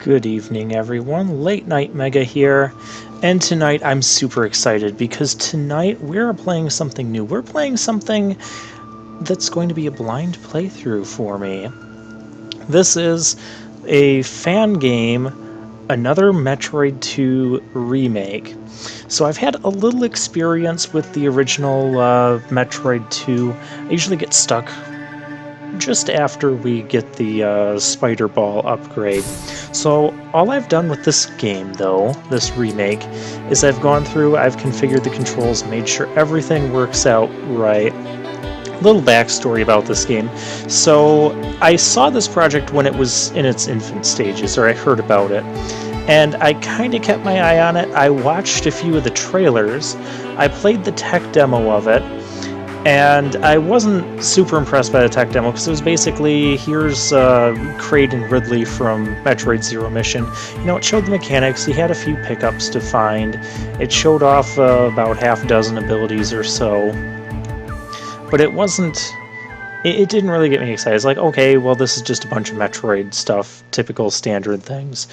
Good evening, everyone. Late Night Mega here, and tonight I'm super excited because tonight we're playing something new. We're playing something that's going to be a blind playthrough for me. This is a fan game, another Metroid 2 remake. So I've had a little experience with the original Metroid 2. I usually get stuck just after we get the Spider Ball upgrade. So all I've done with this game, though, this remake, is I've gone through, I've configured the controls, made sure everything works out right. Little backstory about this game. So I saw this project when it was in its infant stages, or I heard about it, and I kind of kept my eye on it. I watched a few of the trailers, I played the tech demo of it, and I wasn't super impressed by the tech demo because it was basically, here's Kraid and Ridley from Metroid Zero Mission. You know, it showed the mechanics, he had a few pickups to find, it showed off about half a dozen abilities or so, but it wasn't, it didn't really get me excited. It's like, okay, well this is just a bunch of Metroid stuff, typical standard things.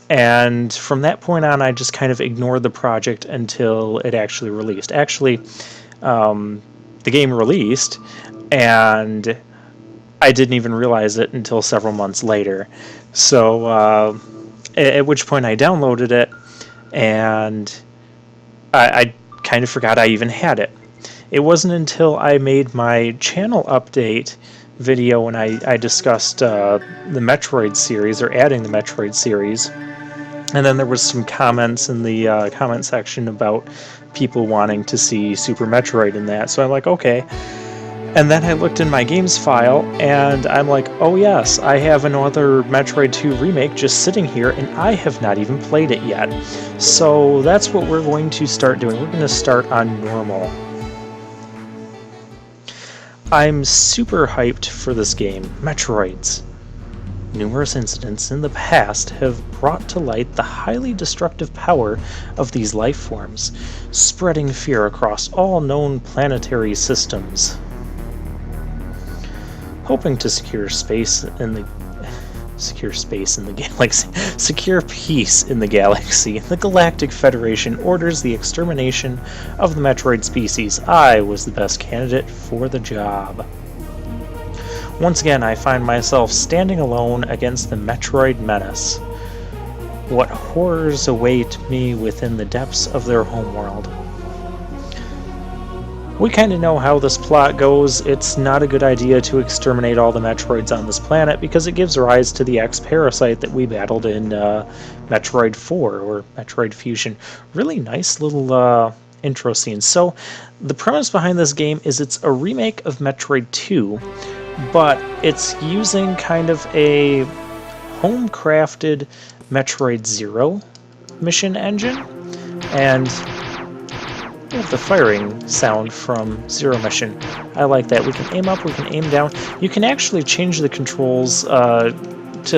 And from that point on, I just kind of ignored the project until it actually released. Actually, the game released, and I didn't even realize it until several months later. So, at which point I downloaded it, and I kind of forgot I even had it. It wasn't until I made my channel update video when I discussed the Metroid series, or adding the Metroid series, and then there was some comments in the comment section about people wanting to see Super Metroid in that, so I'm like, okay. And then I looked in my games file, and I'm like, oh yes, I have another Metroid 2 remake just sitting here, and I have not even played it yet. So that's what we're going to start doing. We're going to start on normal. I'm super hyped for this game, Metroids. Numerous incidents in the past have brought to light the highly destructive power of these life forms, spreading fear across all known planetary systems. Hoping to secure peace in the galaxy, the Galactic Federation orders the extermination of the Metroid species. I was the best candidate for the job. Once again, I find myself standing alone against the Metroid menace. What horrors await me within the depths of their homeworld? We kind of know how this plot goes. It's not a good idea to exterminate all the Metroids on this planet because it gives rise to the X-Parasite that we battled in Metroid 4, or Metroid Fusion. Really nice little intro scene. So, the premise behind this game is it's a remake of Metroid 2, but it's using kind of a home-crafted Metroid Zero mission engine, and we have the firing sound from Zero Mission. I like that. We can aim up, we can aim down. You can actually change the controls to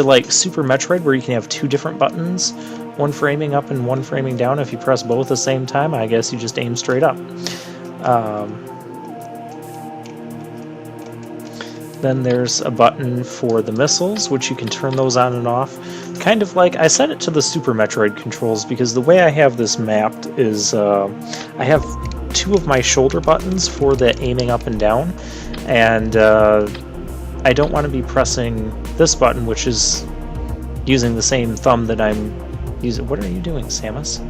like Super Metroid, where you can have two different buttons, one for aiming up and one for aiming down. If you press both at the same time, I guess you just aim straight up. Then there's a button for the missiles, which you can turn those on and off. Kind of like, I set it to the Super Metroid controls because the way I have this mapped is I have two of my shoulder buttons for the aiming up and down, and I don't want to be pressing this button, which is using the same thumb that I'm using. What are you doing, Samus?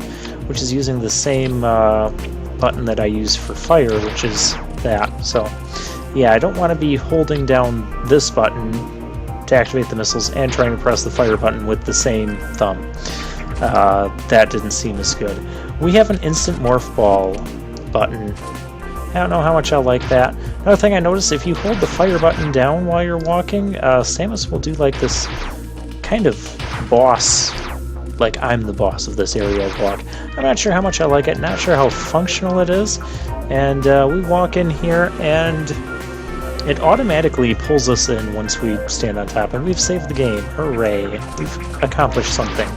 Which is using the same button that I use for fire, which is that. So yeah, I don't want to be holding down this button to activate the missiles and trying to press the fire button with the same thumb. That didn't seem as good. We have an instant morph ball button. I don't know how much I like that. Another thing I noticed, if you hold the fire button down while you're walking, Samus will do like this kind of boss, like I'm the boss of this area of walk. I'm not sure how much I like it, not sure how functional it is, and we walk in here and it automatically pulls us in once we stand on top, and we've saved the game. Hooray! We've accomplished something.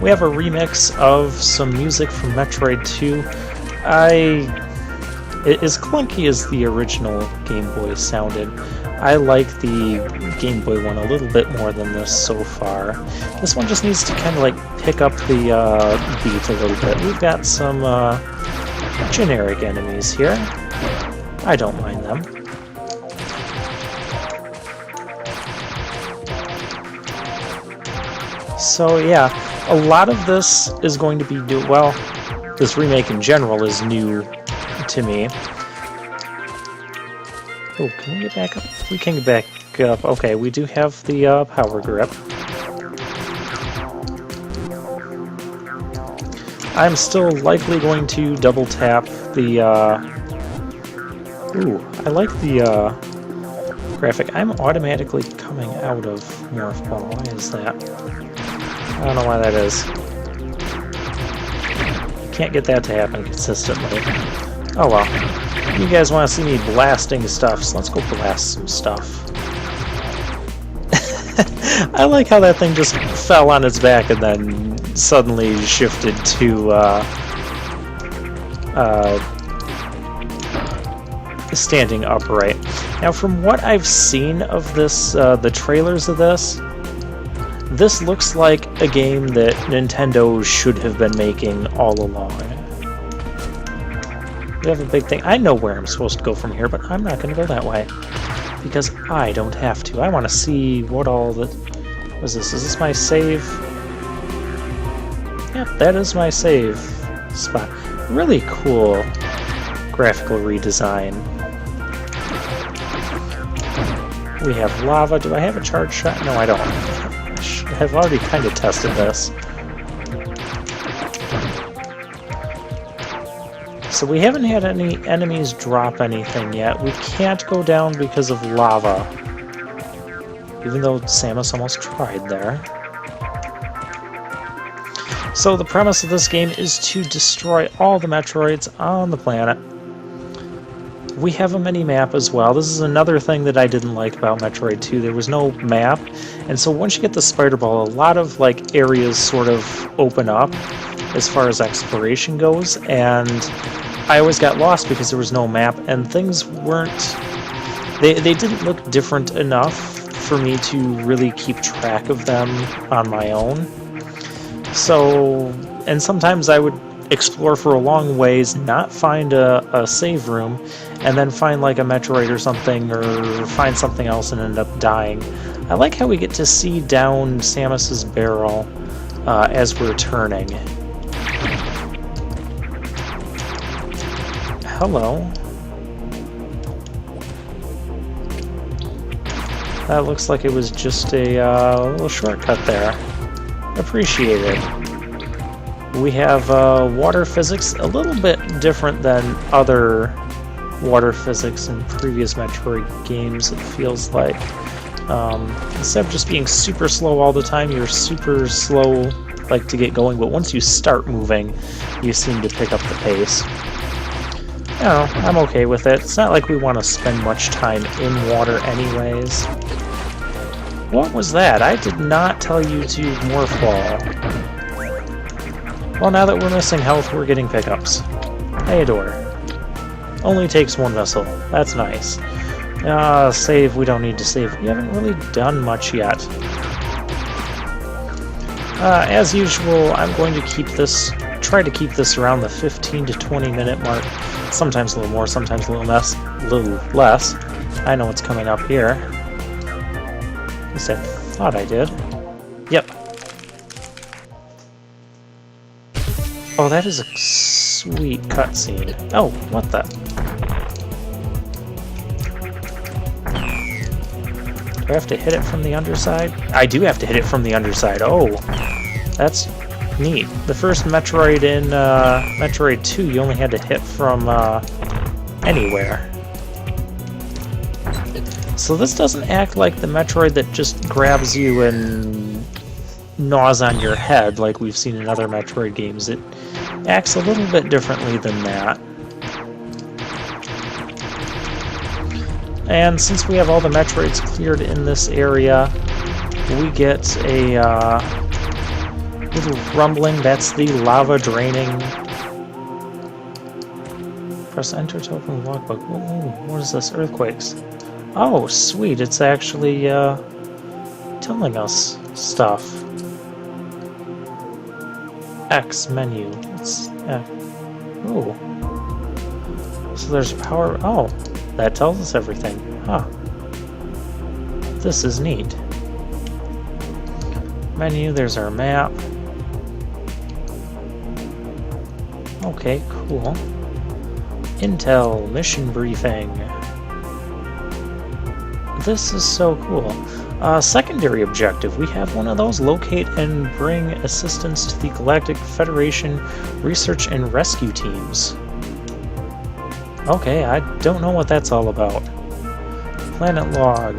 We have a remix of some music from Metroid 2. As clunky as the original Game Boy sounded, I like the Game Boy one a little bit more than this so far. This one just needs to kind of like pick up the beat a little bit. We've got some generic enemies here. I don't mind them. So yeah, a lot of this is going to be new. Well, this remake in general is new to me. Oh, can we get back up? We can get back up. Okay, we do have the power grip. I'm still likely going to double tap the ooh, I like the graphic. I'm automatically coming out of Morph Ball. Why is that? I don't know why that is. Can't get that to happen consistently. Oh well. You guys want to see me blasting stuff, so let's go blast some stuff. I like how that thing just fell on its back and then suddenly shifted to standing upright. Now, from what I've seen of this, the trailers of this looks like a game that Nintendo should have been making all along. We have a big thing. I know where I'm supposed to go from here, but I'm not going to go that way. Because I don't have to. I want to see what all the... What is this? Is this my save? Yep, that is my save spot. Really cool graphical redesign. We have lava. Do I have a charge shot? No, I don't. I've already kind of tested this. So we haven't had any enemies drop anything yet. We can't go down because of lava. Even though Samus almost tried there. So the premise of this game is to destroy all the Metroids on the planet. We have a mini-map as well. This is another thing that I didn't like about Metroid 2. There was no map, and so once you get the Spider Ball, a lot of like areas sort of open up as far as exploration goes, and I always got lost because there was no map, and things weren't... They didn't look different enough for me to really keep track of them on my own. So, and sometimes I would explore for a long ways, not find a save room, and then find like a Metroid or something, or find something else and end up dying. I like how we get to see down Samus's barrel as we're turning. Hello. That looks like it was just a little shortcut there. Appreciated. We have water physics, a little bit different than other water physics in previous Metroid games, it feels like. Instead of just being super slow all the time, you're super slow like to get going, but once you start moving, you seem to pick up the pace. You know, I'm okay with it. It's not like we want to spend much time in water anyways. What was that? I did not tell you to morph ball. Well, now that we're missing health, we're getting pickups. Hey, Adore. Only takes one vessel. That's nice. Save. We don't need to save. We haven't really done much yet. As usual, I'm going to keep this... try to keep this around the 15 to 20 minute mark. Sometimes a little more, sometimes a little less. I know what's coming up here. At least I thought I did. Yep. Oh, that is a sweet cutscene. Oh, what the? Do I have to hit it from the underside? I do have to hit it from the underside. Oh, that's neat. The first Metroid in Metroid 2, you only had to hit from anywhere. So this doesn't act like the Metroid that just grabs you and gnaws on your head like we've seen in other Metroid games. It acts a little bit differently than that. And since we have all the Metroids cleared in this area, we get a little rumbling. That's the lava draining. Press enter to open the logbook. Ooh, what is this? Earthquakes. Oh, sweet, it's actually telling us stuff. X menu. It's oh. So there's power. Oh, that tells us everything. Huh. This is neat. Menu, there's our map. Okay, cool. Intel mission briefing. This is so cool. Secondary objective. We have one of those. Locate and bring assistance to the Galactic Federation research and rescue teams. Okay, I don't know what that's all about. Planet log.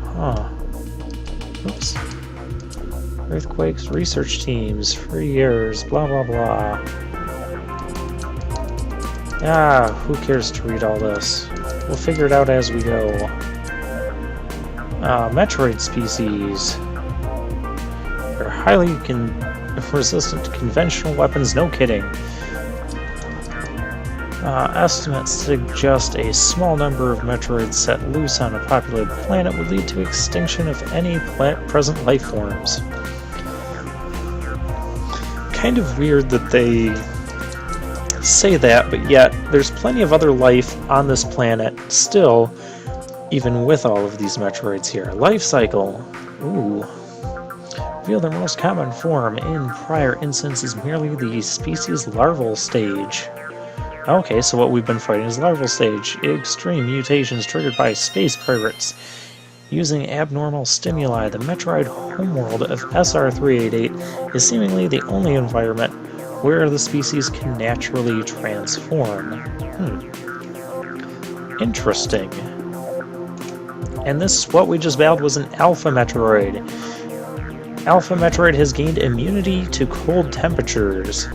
Huh. Oops. Earthquakes, research teams, 3 years, blah blah blah. Ah, who cares to read all this? We'll figure it out as we go. Metroid species. They're highly resistant to conventional weapons, no kidding. Estimates suggest a small number of Metroids set loose on a populated planet would lead to extinction of any present life forms. Kind of weird that they say that, but yet there's plenty of other life on this planet still, even with all of these Metroids here. Life cycle. Ooh. Reveal their most common form in prior instances merely the species larval stage. Okay, so what we've been fighting is larval stage. Extreme mutations triggered by space pirates. Using abnormal stimuli, the Metroid homeworld of SR-388 is seemingly the only environment where the species can naturally transform. Interesting. And this, what we just battled, was an Alpha Metroid. Alpha Metroid has gained immunity to cold temperatures.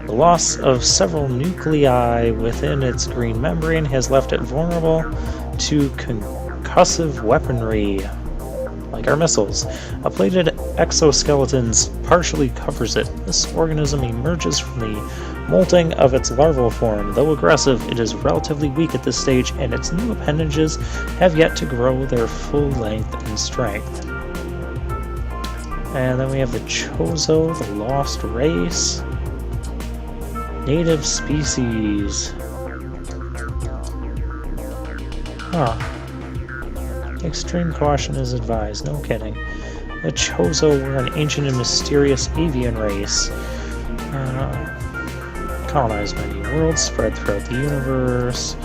The loss of several nuclei within its green membrane has left it vulnerable to concussive weaponry, like our missiles. A plated exoskeleton partially covers it. This organism emerges from the molting of its larval form. Though aggressive, it is relatively weak at this stage, and its new appendages have yet to grow their full length and strength. And then we have the Chozo, the Lost Race. Native species. Huh. Extreme caution is advised, no kidding. The Chozo were an ancient and mysterious avian race. Colonized many worlds, spread throughout the universe.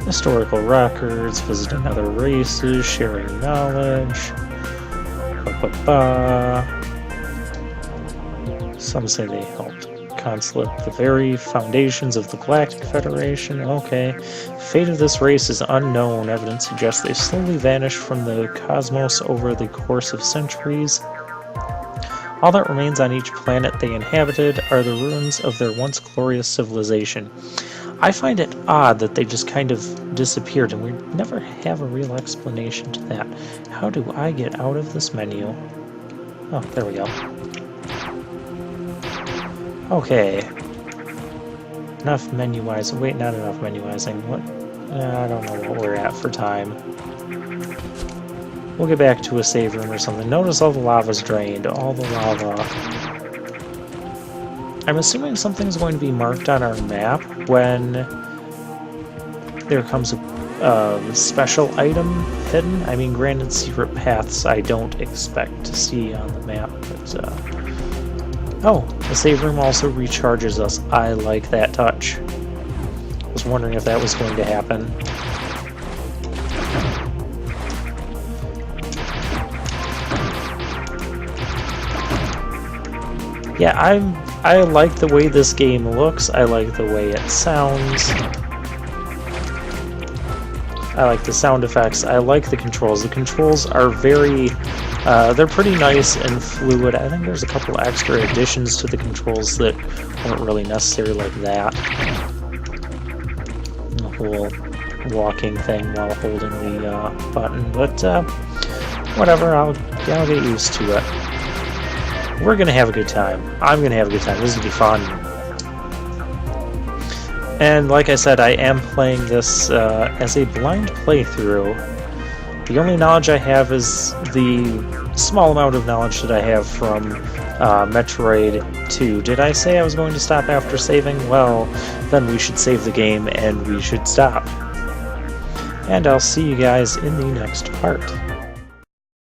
Historical records, visiting other races, sharing knowledge. Some say they helped consolidate the very foundations of the Galactic Federation. Okay. Fate of this race is unknown. Evidence suggests they slowly vanished from the cosmos over the course of centuries. All that remains on each planet they inhabited are the ruins of their once glorious civilization. I find it odd that they just kind of disappeared, and we never have a real explanation to that. How do I get out of this menu? Oh, there we go. Okay. Enough menu-wise. Wait, not enough menu-wizing. What? I don't know what we're at for time. We'll get back to a save room or something. Notice all the lava's drained. All the lava. I'm assuming something's going to be marked on our map when there comes a special item hidden. I mean, granted, secret paths I don't expect to see on the map, but oh, the save room also recharges us. I like that touch. I was wondering if that was going to happen. Yeah, I like the way this game looks. I like the way it sounds. I like the sound effects. I like the controls. The controls are very... they're pretty nice and fluid. I think there's a couple extra additions to the controls that weren't really necessary, like that. The whole walking thing while holding the button. But whatever, I'll get used to it. We're gonna have a good time. I'm gonna have a good time. This is gonna be fun. And like I said, I am playing this as a blind playthrough. The only knowledge I have is the small amount of knowledge that I have from Metroid 2. Did I say I was going to stop after saving? Well, then we should save the game and we should stop. And I'll see you guys in the next part.